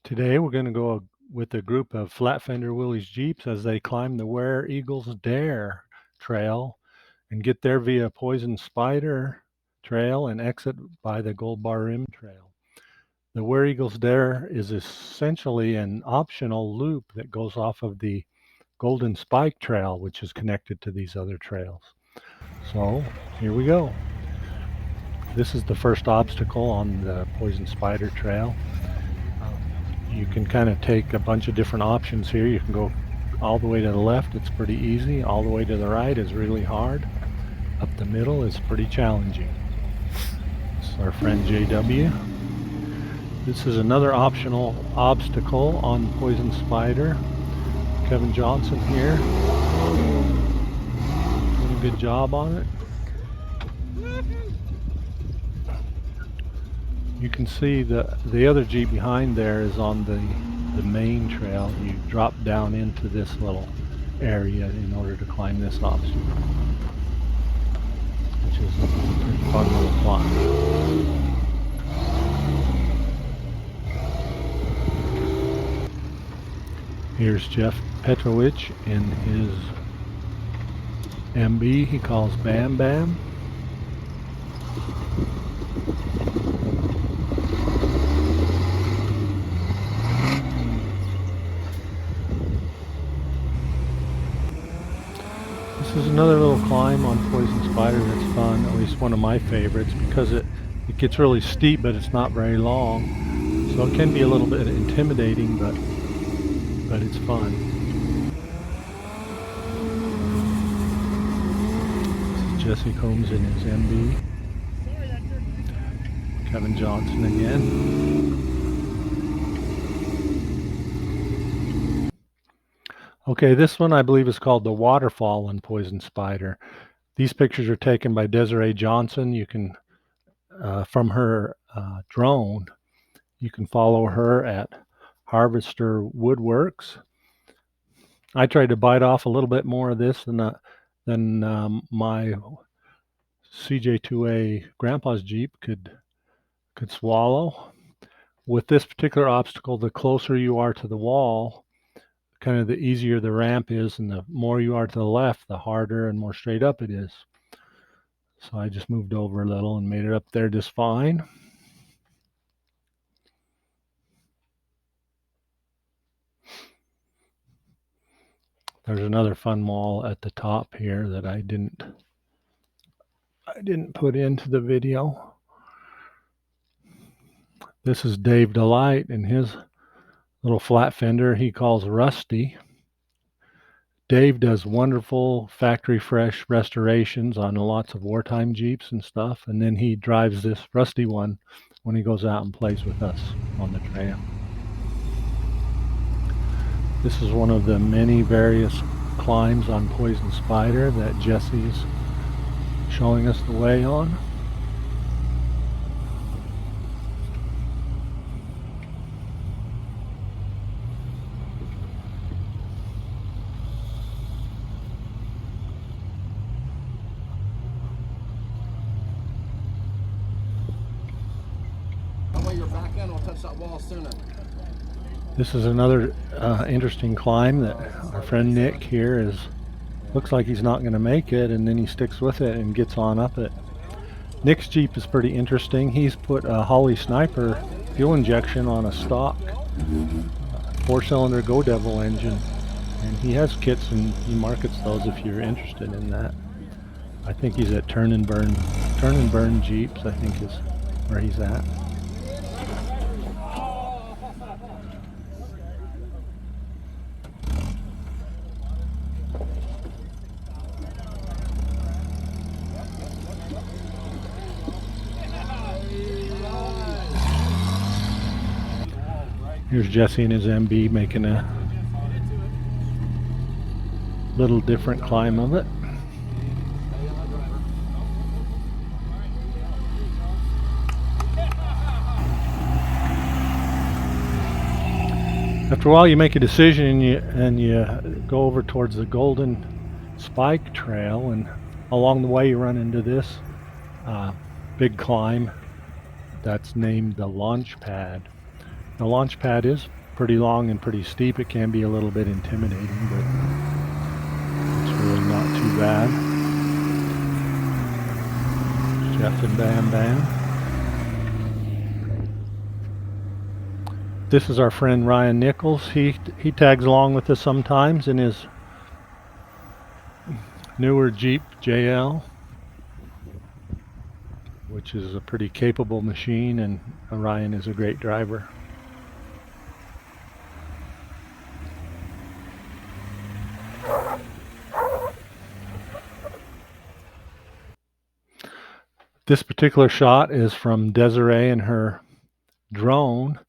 Today we're going to go with a group of Flatfender Willys Jeeps as they climb the Where Eagles Dare trail and get there via Poison Spider trail and exit by the Gold Bar Rim trail. The Where Eagles Dare is essentially an optional loop that goes off of the Golden Spike trail, which is connected to these other trails. So here we go. This is the first obstacle on the Poison Spider trail. You can kind of take a bunch of different options here. You can go all the way to the left, it's pretty easy. All the way to the right is really hard. Up the middle is pretty challenging. This is our friend JW. This is another optional obstacle on Poison Spider. Kevin Johnson here. Doing a good job on it. You can see the other Jeep behind there is on the main trail. You drop down into this little area in order to climb this obstacle, which is a pretty fun little climb. Here's Jeff Petrovich in his MB he calls Bam Bam. This is another little climb on Poison Spider that's fun, at least one of my favorites, because it gets really steep, but it's not very long. So it can be a little bit intimidating, but it's fun. This is Jesse Combs in his MB. Kevin Johnson again. Okay, this one I believe is called the Waterfall in Poison Spider. These pictures are taken by Desiree Johnson. You can, from her drone, you can follow her at Harvester Woodworks. I tried to bite off a little bit more of this than my CJ2A Grandpa's Jeep could swallow. With this particular obstacle, the closer you are to the wall, kind of the easier the ramp is, and the more you are to the left, the harder and more straight up it is. So I just moved over a little and made it up there just fine. There's another fun wall at the top here that I didn't put into the video. This is Dave Delight and his little Flatfender he calls Rusty. Dave does wonderful factory fresh restorations on lots of wartime Jeeps and stuff, and then he drives this Rusty one when he goes out and plays with us on the trail. This is one of the many various climbs on Poison Spider that Jesse's showing us the way on. Your back end will touch that wall sooner. This is another interesting climb that our friend Nick here looks like he's not going to make it, and then he sticks with it and gets on up it. Nick's Jeep is pretty interesting. He's put a Holly Sniper fuel injection on a stock 4-cylinder Go Devil engine, and he has kits and he markets those if you're interested in that. I think he's at Turn and Burn Jeeps, I think is where he's at. Here's Jesse and his MB making a little different climb of it. After a while you make a decision and you go over towards the Golden Spike Trail, and along the way you run into this big climb that's named the launch pad. The launch pad is pretty long and pretty steep. It can be a little bit intimidating, but it's really not too bad. Jeff and Bam Bam. This is our friend Ryan Nichols. He tags along with us sometimes in his newer Jeep JL, which is a pretty capable machine, and Ryan is a great driver. This particular shot is from Desiree and her drone.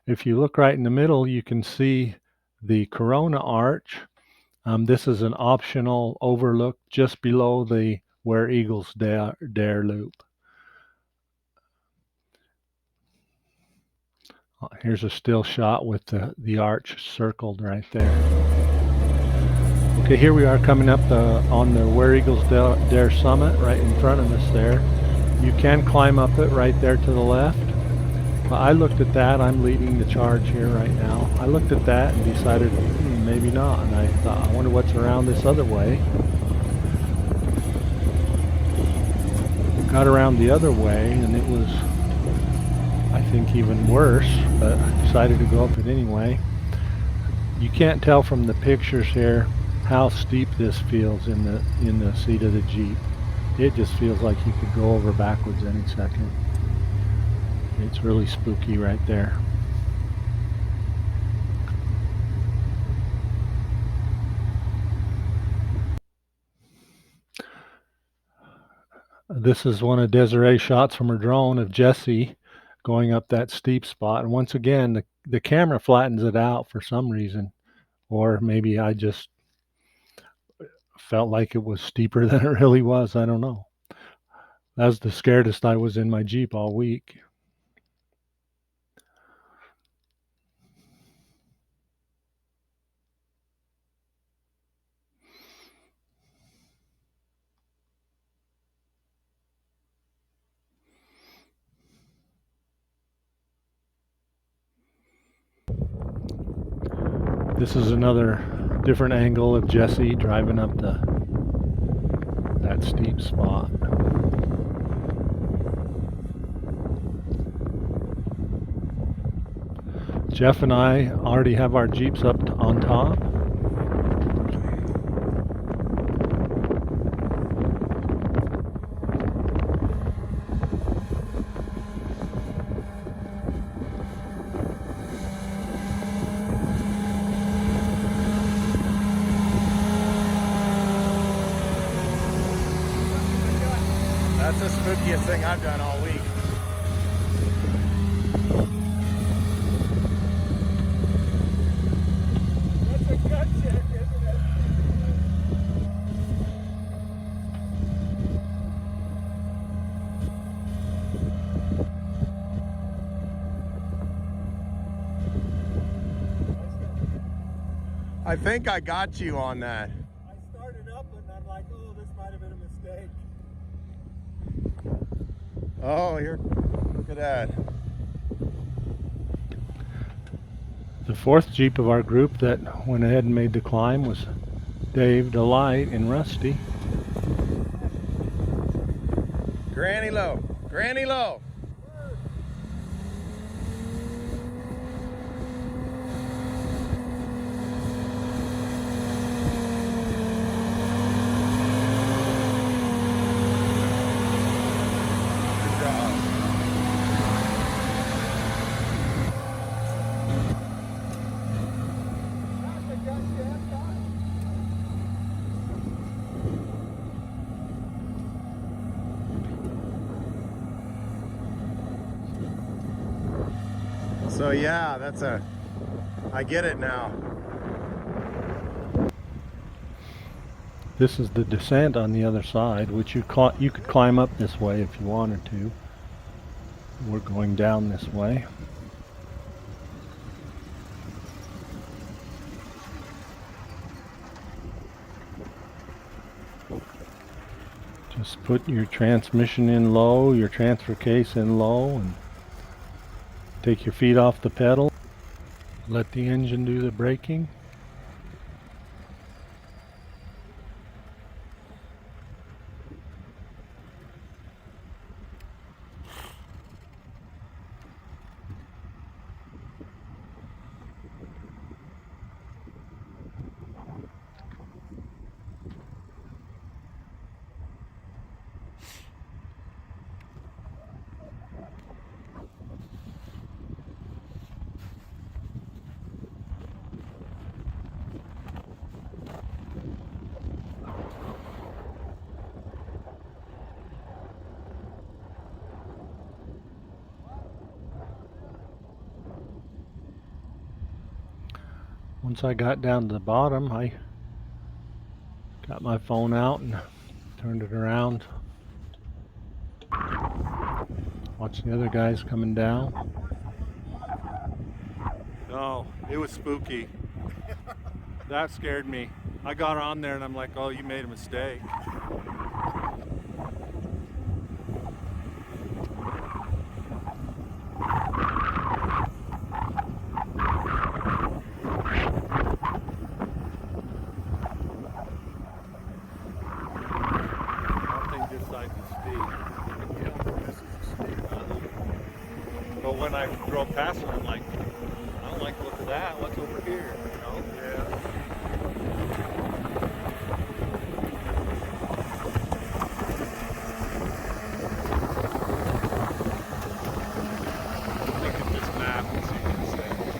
If you look right in the middle, you can see the Corona arch. This is an optional overlook just below the Where Eagles Dare loop. Here's a still shot with the arch circled right there. Okay, here we are coming up on the Where Eagles Dare summit right in front of us there. You can climb up it right there to the left. I looked at that. I'm leading the charge here right now. I looked at that and decided maybe not, and I thought, I wonder what's around this other way. Got around the other way and it was, I think, even worse, but I decided to go up it anyway. You can't tell from the pictures here how steep this feels in the seat of the Jeep. It just feels like you could go over backwards any second. It's really spooky right there. This is one of Desiree's shots from her drone of Jesse going up that steep spot. And once again, the camera flattens it out for some reason. Or maybe I just felt like it was steeper than it really was. I don't know. That was the scaredest I was in my Jeep all week. This is another different angle of Jesse driving up that steep spot. Jeff and I already have our Jeeps up on top. That's the spookiest thing I've done all week. That's a gut check, isn't it? I think I got you on that. I started up and I'm like, oh, this might have been a mistake. Oh, here, look at that. The fourth Jeep of our group that went ahead and made the climb was Dave, Delight, and Rusty. Granny low, granny low. So yeah, I get it now. This is the descent on the other side, which you could climb up this way if you wanted to. We're going down this way. Just put your transmission in low, your transfer case in low, and take your feet off the pedal. Let the engine do the braking. Once I got down to the bottom, I got my phone out and turned it around. Watching the other guys coming down. No, it was spooky. That scared me. I got on there and I'm like, oh, you made a mistake. But when I drove past it, I'm like, I don't like the look of that. What's over here? You know? Yeah. Look at this map and see what it says.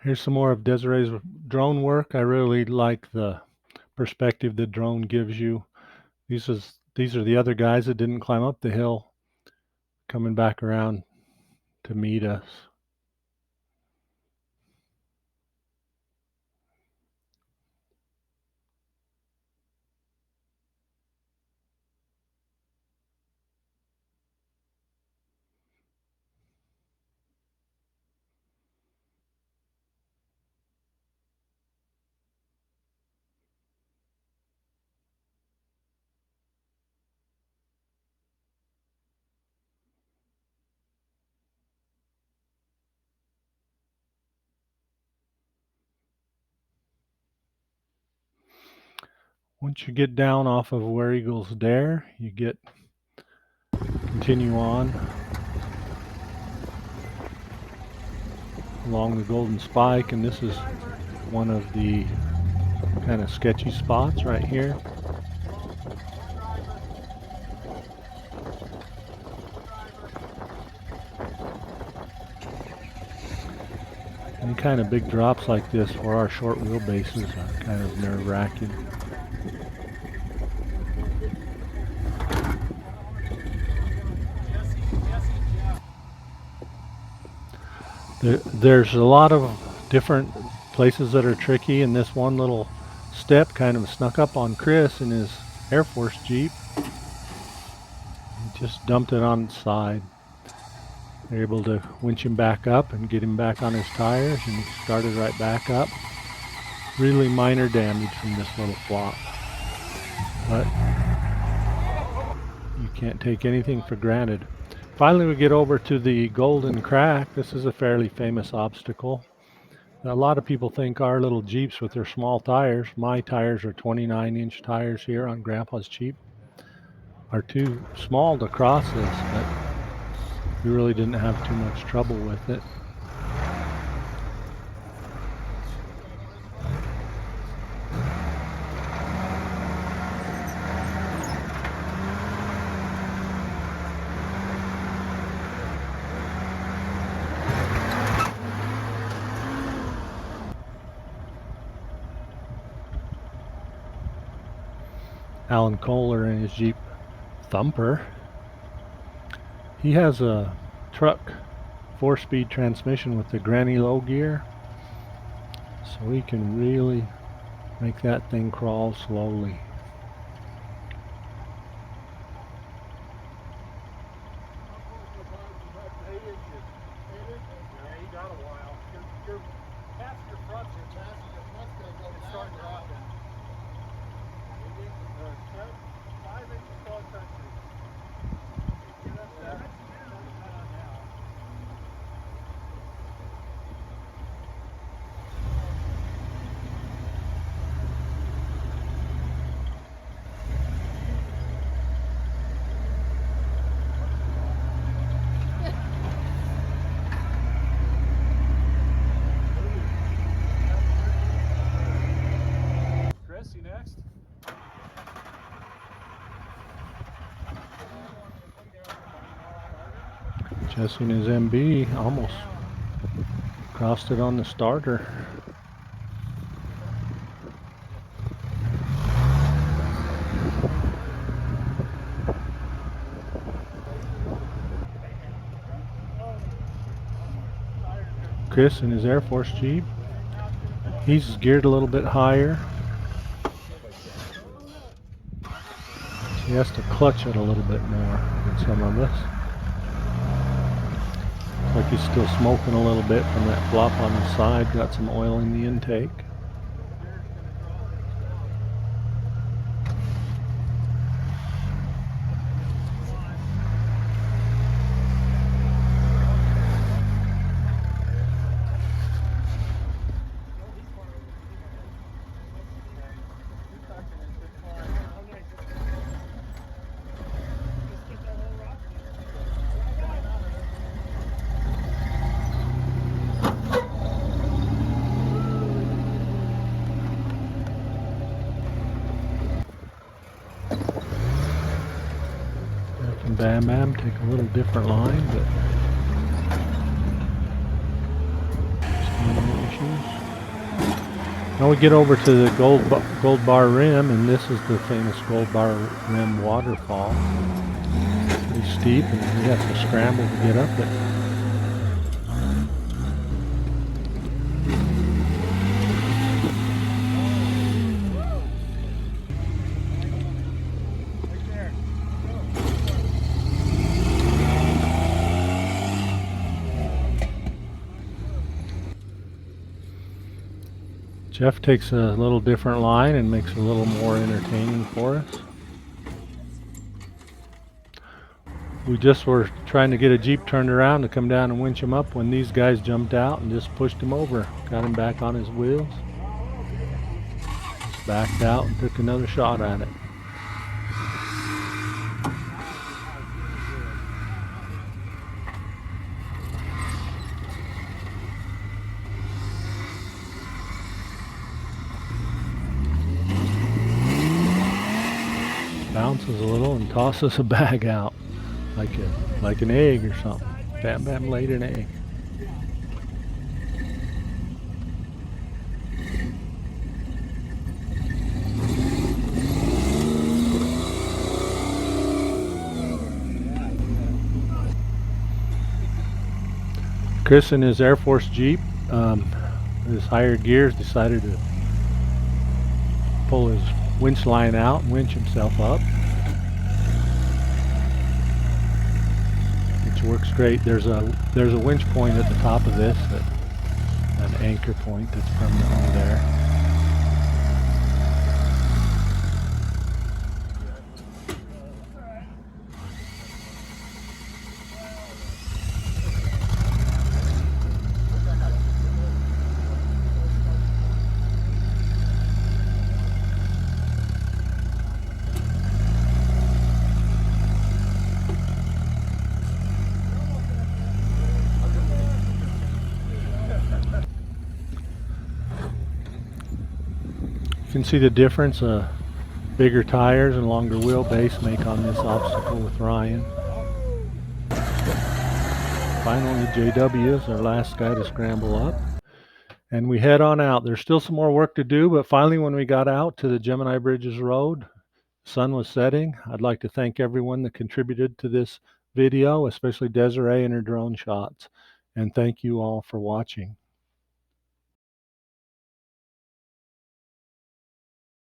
Here's some more of Desiree's drone work. I really like the perspective the drone gives you. These are the other guys that didn't climb up the hill coming back around to meet us. Once you get down off of Where Eagles Dare, you continue on along the Golden Spike, and this is one of the kind of sketchy spots right here. Any kind of big drops like this for our short wheelbases are kind of nerve-wracking. There's a lot of different places that are tricky, and this one little step kind of snuck up on Chris in his Air Force Jeep. He just dumped it on its side. They're able to winch him back up and get him back on his tires, and he started right back up. Really minor damage from this little flop, but you can't take anything for granted. Finally, we get over to the Golden Crack. This is a fairly famous obstacle. A lot of people think our little Jeeps with their small tires, my tires are 29-inch tires here on Grandpa's Jeep, are too small to cross this, but we really didn't have too much trouble with it. Alan Kohler in his Jeep Thumper. He has a truck 4-speed transmission with the granny low gear, so he can really make that thing crawl slowly. Jesse and his MB almost crossed it on the starter. Chris in his Air Force Jeep. He's geared a little bit higher. He has to clutch it a little bit more than some of us. Looks like he's still smoking a little bit from that flop on the side. Got some oil in the intake. And Bam Bam take a little different line, but still no issues. Now we get over to the Gold Bar Rim, and this is the famous Gold Bar Rim waterfall. Pretty steep, and we have to scramble to get up it. Jeff takes a little different line and makes it a little more entertaining for us. We just were trying to get a Jeep turned around to come down and winch him up when these guys jumped out and just pushed him over. Got him back on his wheels. Just backed out and took another shot at it. Bounces a little and tosses a bag out like an egg or something. Bam Bam laid an egg. Chris in his Air Force Jeep, his higher gears, decided to pull his winch line out and winch himself up, which works great. There's a winch point at the top of this, an anchor point that's permanently there. You can see the difference bigger tires and longer wheelbase make on this obstacle with Ryan. Finally, JW is our last guy to scramble up, and we head on out. There's still some more work to do, but finally when we got out to the Gemini Bridges Road, the sun was setting. I'd like to thank everyone that contributed to this video, especially Desiree and her drone shots, and thank you all for watching.